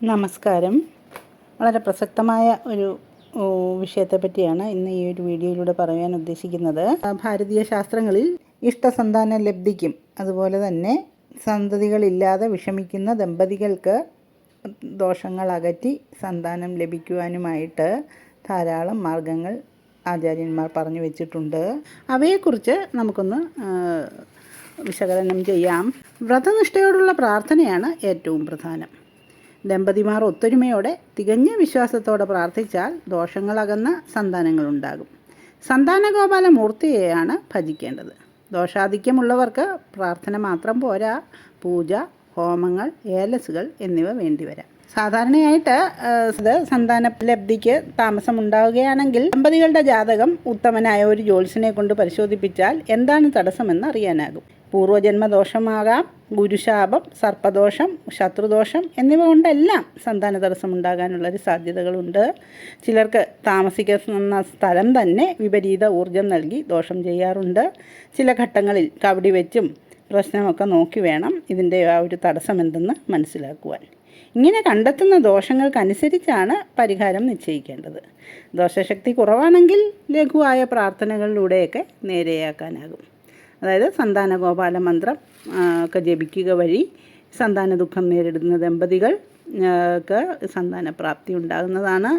നമസ്കാരം. വളരെ പ്രസക്തമായ ഒരു വിഷയത്തെ പറ്റിയാണ് ഇന്ന് ഈ ഒരു വീഡിയോയിലൂടെ പറയാൻ ഉദ്ദേശിക്കുന്നത്. ഭാരതീയ ശാസ്ത്രങ്ങളിൽ ഇഷ്ടസന്താന ലബ്ധിക്കും അതുപോലെ തന്നെ സന്തതികളില്ലാതെ വിഷമിക്കുന്ന ദമ്പതികൾക്ക് ദോഷങ്ങൾ അകറ്റി സന്താനം ലഭിക്കുവാനുമായിട്ട് ധാരാളം മാർഗങ്ങൾ ആചാര്യന്മാർ പറഞ്ഞു വെച്ചിട്ടുണ്ട്. അവയെക്കുറിച്ച് നമുക്കൊന്ന് വിശകലനം ചെയ്യാം. വ്രതനിഷ്ഠയോടുള്ള പ്രാർത്ഥനയാണ് ഏറ്റവും പ്രധാനം. ദമ്പതിമാർ ഒത്തൊരുമയോടെ തികഞ്ഞ വിശ്വാസത്തോടെ പ്രാർത്ഥിച്ചാൽ ദോഷങ്ങളകന്ന സന്താനങ്ങളുണ്ടാകും. സന്താനഗോപാല മൂർത്തിയെയാണ് ഭജിക്കേണ്ടത്. ദോഷാധിക്യമുള്ളവർക്ക് പ്രാർത്ഥന മാത്രം പോരാ, പൂജ, ഹോമങ്ങൾ, ഏലസുകൾ എന്നിവ വേണ്ടിവരാം. സാധാരണയായിട്ട് സന്താന ലബ്ധിക്ക് താമസമുണ്ടാവുകയാണെങ്കിൽ ദമ്പതികളുടെ ജാതകം ഉത്തമനായ ഒരു ജ്യോത്സ്യനെ കൊണ്ട് പരിശോധിപ്പിച്ചാൽ എന്താണ് തടസ്സമെന്ന് അറിയാനാകും. പൂർവ്വജന്മദോഷമാകാം, ഗുരുശാപം, സർപ്പദോഷം, ശത്രുദോഷം എന്നിവ കൊണ്ടെല്ലാം സന്താന തടസ്സമുണ്ടാകാനുള്ളൊരു സാധ്യതകളുണ്ട്. ചിലർക്ക് താമസിക്കുന്ന സ്ഥലം തന്നെ വിപരീത ഊർജം നൽകി ദോഷം ചെയ്യാറുണ്ട്. ചില ഘട്ടങ്ങളിൽ കവടി വെച്ചും പ്രശ്നമൊക്കെ നോക്കി വേണം ഇതിൻ്റെ ആ ഒരു തടസ്സം എന്തെന്ന് മനസ്സിലാക്കുവാൻ. ഇങ്ങനെ കണ്ടെത്തുന്ന ദോഷങ്ങൾക്കനുസരിച്ചാണ് പരിഹാരം നിശ്ചയിക്കേണ്ടത്. ദോഷശക്തി കുറവാണെങ്കിൽ ലഘുവായ പ്രാർത്ഥനകളിലൂടെയൊക്കെ നേരെയാക്കാനാകും. അതായത് സന്താനഗോപാല മന്ത്രം ഒക്കെ ജപിക്കുക വഴി സന്താന ദുഃഖം നേരിടുന്ന ദമ്പതികൾക്ക് സന്താനപ്രാപ്തി ഉണ്ടാകുന്നതാണ്.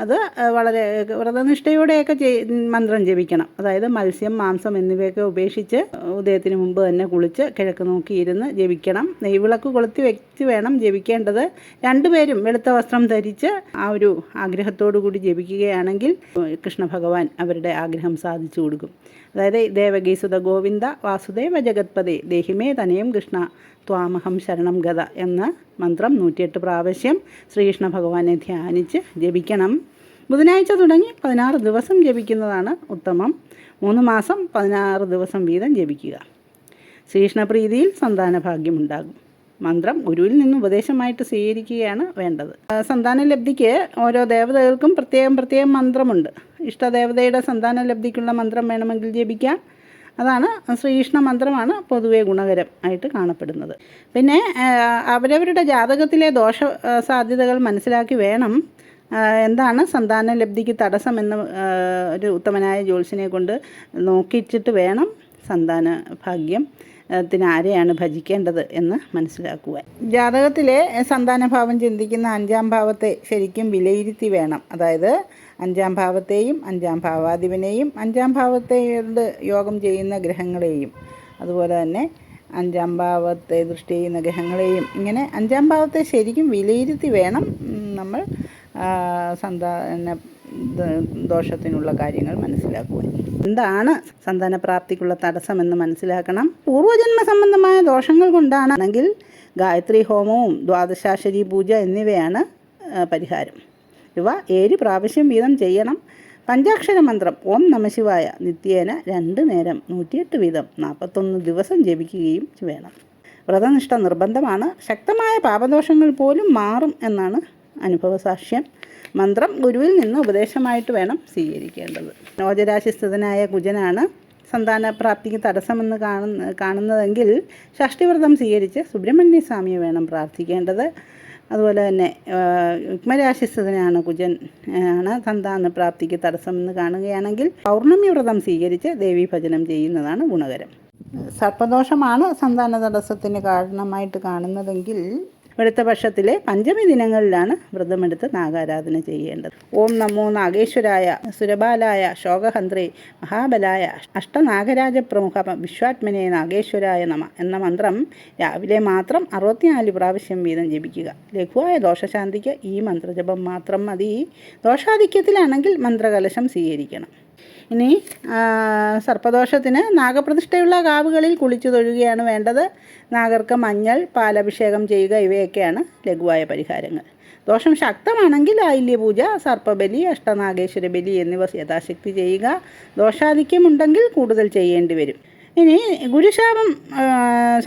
അത് വളരെ വ്രതനിഷ്ഠയോടെയൊക്കെ മന്ത്രം ജപിക്കണം. അതായത് മത്സ്യം, മാംസം എന്നിവയൊക്കെ ഉപേക്ഷിച്ച് ഉദയത്തിന് മുമ്പ് തന്നെ കുളിച്ച് കിഴക്ക് നോക്കിയിരുന്ന് ജപിക്കണം. നെയ്വിളക്ക് കൊളുത്തി വെച്ച് വേണം ജപിക്കേണ്ടത്. രണ്ടുപേരും വെളുത്ത വസ്ത്രം ധരിച്ച് ആ ഒരു ആഗ്രഹത്തോടു കൂടി ജപിക്കുകയാണെങ്കിൽ കൃഷ്ണ ഭഗവാൻ അവരുടെ ആഗ്രഹം സാധിച്ചു കൊടുക്കും. അതായത് ദേവകീസുത ഗോവിന്ദ വാസുദേവ ജഗത്പതേ ദേഹിമേ തനയം കൃഷ്ണ ത്വാമഹം ശരണം ഗത എന്ന മന്ത്രം 108 പ്രാവശ്യം ശ്രീകൃഷ്ണ ഭഗവാനെ ധ്യാനിച്ച് ജപിക്കണം. ബുധനാഴ്ച തുടങ്ങി 16 ദിവസം ജപിക്കുന്നതാണ് ഉത്തമം. 3 മാസം 16 ദിവസം വീതം ജപിക്കുക. ശ്രീകൃഷ്ണപ്രീതിയിൽ സന്താനഭാഗ്യമുണ്ടാകും. മന്ത്രം ഗുരുവിൽ നിന്ന് ഉപദേശമായിട്ട് സ്വീകരിക്കുകയാണ് വേണ്ടത്. സന്താന ലബ്ധിക്ക് ഓരോ ദേവതകൾക്കും പ്രത്യേകം മന്ത്രമുണ്ട്. ഇഷ്ടദേവതയുടെ സന്താന ലബ്ധിക്കുള്ള മന്ത്രം വേണമെങ്കിൽ ജപിക്കാം. അതാണ് ശ്രീകൃഷ്ണ മന്ത്രമാണ് പൊതുവെ ഗുണകരം ആയിട്ട് കാണപ്പെടുന്നത്. പിന്നെ അവരവരുടെ ജാതകത്തിലെ ദോഷ സാധ്യതകൾ മനസ്സിലാക്കി വേണം എന്താണ് സന്താന ലബ്ധിക്ക് തടസ്സമെന്ന് ഒരു ഉത്തമനായ ജ്യോത്സ്യനെ കൊണ്ട് നോക്കിച്ചിട്ട് വേണം സന്താന ഭാഗ്യം ആരെയാണ് ഭജിക്കേണ്ടത് എന്ന് മനസ്സിലാക്കുവാൻ. ജാതകത്തിലെ സന്താനഭാവം ചിന്തിക്കുന്ന 5-ാം ഭാവത്തെ ശരിക്കും വിലയിരുത്തി വേണം. അതായത് 5-ാം ഭാവത്തെയും 5-ാം ഭാവാധിപനെയും 5-ാം ഭാവത്തോട് യോഗം ചെയ്യുന്ന ഗ്രഹങ്ങളെയും അതുപോലെ തന്നെ 5-ാം ഭാവത്തെ ദൃഷ്ടി ചെയ്യുന്ന ഗ്രഹങ്ങളെയും ഇങ്ങനെ 5-ാം ഭാവത്തെ ശരിക്കും വിലയിരുത്തി വേണം നമ്മൾ സന്താന ദോഷത്തിനുള്ള കാര്യങ്ങൾ മനസ്സിലാക്കുവാൻ. എന്താണ് സന്താനപ്രാപ്തിക്കുള്ള തടസ്സമെന്ന് മനസ്സിലാക്കണം. പൂർവ്വജന്മ സംബന്ധമായ ദോഷങ്ങൾ കൊണ്ടാണെങ്കിൽ ഗായത്രി ഹോമവും ദ്വാദശാശ്വരി പൂജ എന്നിവയാണ് പരിഹാരം. ഇവ 7 പ്രാവശ്യം വീതം ചെയ്യണം. പഞ്ചാക്ഷര മന്ത്രം ഓം നമശിവായ നിത്യേന 2 നേരം 108 വീതം 41 ദിവസം ജപിക്കുകയും വേണം. വ്രതനിഷ്ഠ നിർബന്ധമാണ്. ശക്തമായ പാപദോഷങ്ങൾ പോലും മാറും എന്നാണ് അനുഭവസാക്ഷ്യം. മന്ത്രം ഗുരുവിൽ നിന്ന് ഉപദേശമായിട്ട് വേണം സ്വീകരിക്കേണ്ടത്. നോജരാശിസ്ഥിതനായ കുജനാണ് സന്താനപ്രാപ്തിക്ക് തടസ്സമെന്ന് കാണുന്നതെങ്കിൽ ഷഷ്ടിവ്രതം സ്വീകരിച്ച് സുബ്രഹ്മണ്യ സ്വാമിയെ വേണം പ്രാർത്ഥിക്കേണ്ടത്. അതുപോലെ തന്നെ യുഗ്മരാശിസ്ഥിതനാണ് കുജൻ ആണ് സന്താനപ്രാപ്തിക്ക് തടസ്സമെന്ന് കാണുകയാണെങ്കിൽ പൗർണമി വ്രതം സ്വീകരിച്ച് ദേവീഭജനം ചെയ്യുന്നതാണ് ഗുണകരം. സർപ്പദോഷമാണ് സന്താന തടസ്സത്തിന് കാരണമായിട്ട് കാണുന്നതെങ്കിൽ വെളുത്ത പക്ഷത്തിലെ പഞ്ചമി ദിനങ്ങളിലാണ് വ്രതമെടുത്ത് നാഗാരാധന ചെയ്യേണ്ടത്. ഓം നമോ നാഗേശ്വരായ സുരബാലായ ശോകഹന്ത്രേ മഹാബലായ അഷ്ടനാഗരാജ പ്രമുഖ വിശ്വാത്മനെ നാഗേശ്വരായ നമ എന്ന മന്ത്രം രാവിലെ മാത്രം 64 പ്രാവശ്യം വീതം ജപിക്കുക. ലഘുവായ ദോഷശാന്തിക്ക് ഈ മന്ത്രജപം മാത്രം മതി. ദോഷാധിക്യത്തിലാണെങ്കിൽ മന്ത്രകലശം സ്വീകരിക്കണം. ഇനി സർപ്പദോഷത്തിന് നാഗപ്രതിഷ്ഠയുള്ള കാവുകളിൽ കുളിച്ചു തൊഴുകയാണ് വേണ്ടത്. നാഗർക്ക് മഞ്ഞൾ, പാലഭിഷേകം ചെയ്യുക ഇവയൊക്കെയാണ് ലഘുവായ പരിഹാരങ്ങൾ. ദോഷം ശക്തമാണെങ്കിൽ ആയില്യപൂജ, സർപ്പബലി, അഷ്ടനാഗേശ്വര ബലി എന്നിവ യഥാശക്തി ചെയ്യുക. ദോഷാധിക്യമുണ്ടെങ്കിൽ കൂടുതൽ ചെയ്യേണ്ടി വരും. ഇനി ഗുരുശാപം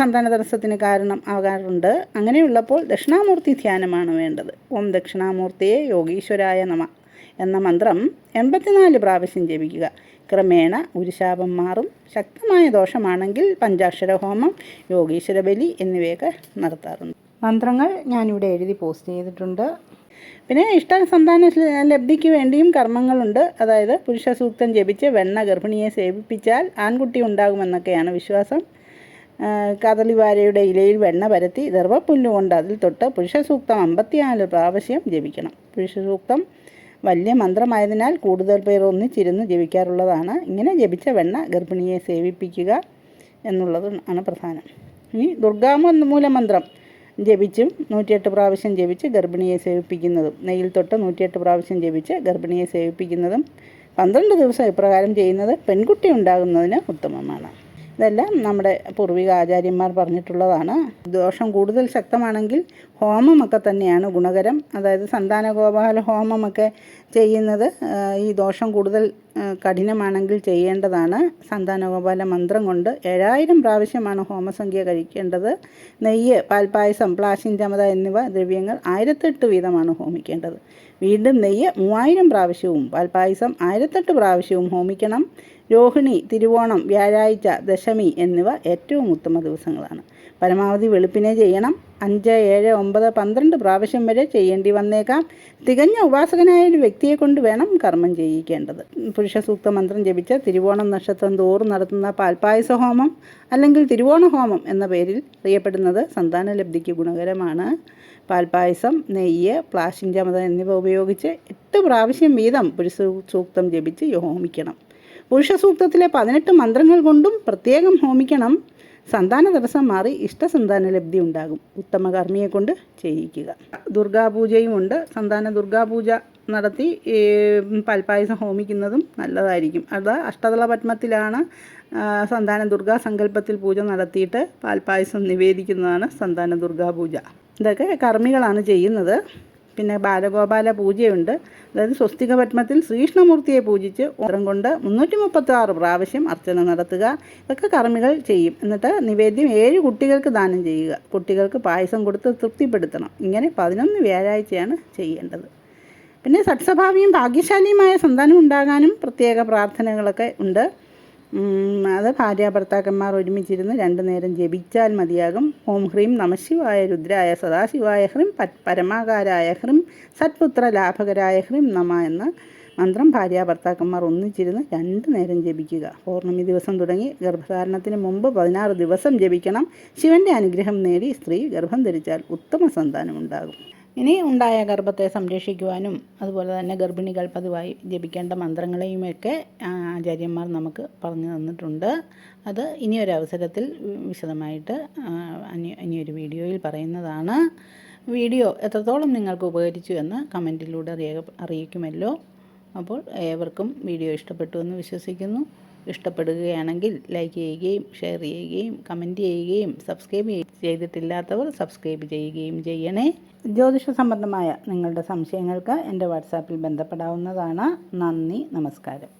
സന്താന തടസ്സത്തിന് കാരണം ആകാറുണ്ട്. അങ്ങനെയുള്ളപ്പോൾ ദക്ഷിണാമൂർത്തി ധ്യാനമാണ് വേണ്ടത്. ഓം ദക്ഷിണാമൂർത്തിയെ യോഗീശ്വരായ നമ എന്ന മന്ത്രം 84 പ്രാവശ്യം ജപിക്കുക. ക്രമേണ ഗുരുശാപം മാറും. ശക്തമായ ദോഷമാണെങ്കിൽ പഞ്ചാക്ഷര ഹോമം, യോഗീശ്വര ബലി എന്നിവയൊക്കെ നടത്താറുണ്ട്. മന്ത്രങ്ങൾ ഞാനിവിടെ എഴുതി പോസ്റ്റ് ചെയ്തിട്ടുണ്ട്. പിന്നെ ഇഷ്ടസന്താന ലബ്ധിക്ക് വേണ്ടിയും കർമ്മങ്ങളുണ്ട്. അതായത് പുരുഷ സൂക്തം ജപിച്ച് വെണ്ണ ഗർഭിണിയെ സേവിപ്പിച്ചാൽ ആൺകുട്ടി ഉണ്ടാകുമെന്നൊക്കെയാണ് വിശ്വാസം. കദളിവാരയുടെ ഇലയിൽ വെണ്ണ പരത്തി ദർഭപ്പുല്ലുകൊണ്ട് അതിൽ തൊട്ട് പുരുഷ സൂക്തം 54 പ്രാവശ്യം ജപിക്കണം. പുരുഷ സൂക്തം വലിയ മന്ത്രമായതിനാൽ കൂടുതൽ പേർ ഒന്നിച്ചിരുന്ന് ജപിക്കാറുള്ളതാണ്. ഇങ്ങനെ ജപിച്ച വെണ്ണ ഗർഭിണിയെ സേവിപ്പിക്കുക എന്നുള്ളത് ആണ് പ്രധാനം. ഇനി ദുർഗാമൂലമന്ത്രം ജപിച്ചും 108 പ്രാവശ്യം ജപിച്ച് ഗർഭിണിയെ സേവിപ്പിക്കുന്നതും, നെയ്യിൽ തൊട്ട് 108 പ്രാവശ്യം ജപിച്ച് ഗർഭിണിയെ സേവിപ്പിക്കുന്നതും 12 ദിവസം ഇപ്രകാരം ചെയ്യുന്നത് പെൺകുട്ടി ഉണ്ടാകുന്നതിന് ഉത്തമമാണ്. ഇതെല്ലാം നമ്മുടെ പൂർവിക ആചാര്യന്മാർ പറഞ്ഞിട്ടുള്ളതാണ്. ദോഷം കൂടുതൽ ശക്തമാണെങ്കിൽ ഹോമമൊക്കെ തന്നെയാണ് ഗുണകരം. അതായത് സന്താനഗോപാല ഹോമമൊക്കെ ചെയ്യുന്നത് ഈ ദോഷം കൂടുതൽ കഠിനമാണെങ്കിൽ ചെയ്യേണ്ടതാണ്. സന്താനഗോപാല മന്ത്രം കൊണ്ട് 7000 പ്രാവശ്യമാണ് ഹോമസംഖ്യ കഴിക്കേണ്ടത്. നെയ്യ്, പാൽപ്പായസം, പ്ലാശിൻ ചമത എന്നിവ ദ്രവ്യങ്ങൾ 1008 വീതമാണ് ഹോമിക്കേണ്ടത്. വീണ്ടും നെയ്യ് 3000 പ്രാവശ്യവും പാൽപ്പായസം 1008 പ്രാവശ്യവും ഹോമിക്കണം. രോഹിണി, തിരുവോണം, വ്യാഴാഴ്ച, ദശമി എന്നിവ ഏറ്റവും ഉത്തമ ദിവസങ്ങളാണ്. പരമാവധി വെളുപ്പിനെ ചെയ്യണം. 5, 7, 9, 12 പ്രാവശ്യം വരെ ചെയ്യേണ്ടി വന്നേക്കാം. തികഞ്ഞ ഉപാസകനായ ഒരു വ്യക്തിയെ കൊണ്ട് വേണം കർമ്മം ചെയ്യിക്കേണ്ടത്. പുരുഷ സൂക്ത മന്ത്രം ജപിച്ച് തിരുവോണം നക്ഷത്രം തോറും നടത്തുന്ന പാൽപ്പായസ ഹോമം അല്ലെങ്കിൽ തിരുവോണ ഹോമം എന്ന പേരിൽ അറിയപ്പെടുന്നത് സന്താനലബ്ധിക്ക് ഗുണകരമാണ്. പാൽപ്പായസം, നെയ്യ്, പ്ലാശിൻ ചമത എന്നിവ ഉപയോഗിച്ച് 8 പ്രാവശ്യം വീതം പുരുഷ സൂക്തം ജപിച്ച് ഹോമിക്കണം. പുരുഷ സൂക്തത്തിലെ 18 മന്ത്രങ്ങൾ കൊണ്ടും പ്രത്യേകം ഹോമിക്കണം. സന്താന തടസ്സം മാറി ഇഷ്ടസന്താന ലബ്ധി ഉണ്ടാകും. ഉത്തമ കർമ്മിയെ കൊണ്ട് ചെയ്യിക്കുക. ദുർഗാപൂജയുമുണ്ട്. സന്താന ദുർഗാപൂജ നടത്തി പാൽപ്പായസം ഹോമിക്കുന്നതും നല്ലതായിരിക്കും. അത് അഷ്ടദള പത്മത്തിലാണ് സന്താന ദുർഗാ സങ്കല്പത്തിൽ പൂജ നടത്തിയിട്ട് പാൽപ്പായസം നിവേദിക്കുന്നതാണ് സന്താന ദുർഗാപൂജ. ഇതൊക്കെ കർമ്മികളാണ് ചെയ്യുന്നത്. പിന്നെ ബാലഗോപാല പൂജയുണ്ട്. അതായത് സ്വസ്തിക പത്മത്തിൽ ശ്രീകൃഷ്ണമൂർത്തിയെ പൂജിച്ച് ഓരം കൊണ്ട് 336 പ്രാവശ്യം അർച്ചന നടത്തുക. ഇതൊക്കെ കർമ്മികൾ ചെയ്യും. എന്നിട്ട് നിവേദ്യം 7 കുട്ടികൾക്ക് ദാനം ചെയ്യുക. കുട്ടികൾക്ക് പായസം കൊടുത്ത് തൃപ്തിപ്പെടുത്തണം. ഇങ്ങനെ 11 വ്യാഴാഴ്ചയാണ് ചെയ്യേണ്ടത്. പിന്നെ സത്സ്വഭാവിയും ഭാഗ്യശാലിയുമായ സന്താനം ഉണ്ടാകാനും പ്രത്യേക പ്രാർത്ഥനകളൊക്കെ ഉണ്ട്. അത് ഭാര്യാഭർത്താക്കന്മാർ ഒരുമിച്ചിരുന്ന് 2 നേരം ജപിച്ചാൽ മതിയാകും. ഓം ഹ്രീം നമഃശിവായ രുദ്രായ സദാശിവായ ഹ്രീം പരമാകാരായ ഹ്രീം സത്പുത്ര ലാഭകരായ ഹ്രീം നമ എന്ന മന്ത്രം ഭാര്യാഭർത്താക്കന്മാർ ഒന്നിച്ചിരുന്ന് 2 നേരം ജപിക്കുക. പൗർണമി ദിവസം തുടങ്ങി ഗർഭധാരണത്തിന് മുമ്പ് 16 ദിവസം ജപിക്കണം. ശിവൻ്റെ അനുഗ്രഹം നേടി സ്ത്രീ ഗർഭം ധരിച്ചാൽ ഉത്തമ സന്താനം ഉണ്ടാകും. ഇനി ഉണ്ടായ ഗർഭത്തെ സംരക്ഷിക്കുവാനും അതുപോലെ തന്നെ ഗർഭിണികൾ പതിവായി ജപിക്കേണ്ട മന്ത്രങ്ങളെയുമൊക്കെ ആചാര്യന്മാർ നമുക്ക് പറഞ്ഞു തന്നിട്ടുണ്ട്. അത് ഇനിയൊരവസരത്തിൽ വിശദമായിട്ട് ഇനിയൊരു വീഡിയോയിൽ പറയുന്നതാണ്. വീഡിയോ എത്രത്തോളം നിങ്ങൾക്ക് ഉപകരിച്ചു എന്ന് കമൻറ്റിലൂടെ അറിയിക്കുമല്ലോ. അപ്പോൾ ഏവർക്കും വീഡിയോ ഇഷ്ടപ്പെട്ടു എന്ന് വിശ്വസിക്കുന്നു. ഇഷ്ടപ്പെടുകയാണെങ്കിൽ ലൈക്ക് ചെയ്യുകയും ഷെയർ ചെയ്യുകയും കമൻറ്റ് ചെയ്യുകയും സബ്സ്ക്രൈബ് ചെയ്തിട്ടില്ലാത്തവർ സബ്സ്ക്രൈബ് ചെയ്യുകയും ചെയ്യണേ. ജ്യോതിഷ സംബന്ധമായ നിങ്ങളുടെ സംശയങ്ങൾക്ക് എൻ്റെ വാട്സാപ്പിൽ ബന്ധപ്പെടാവുന്നതാണ്. നന്ദി, നമസ്കാരം.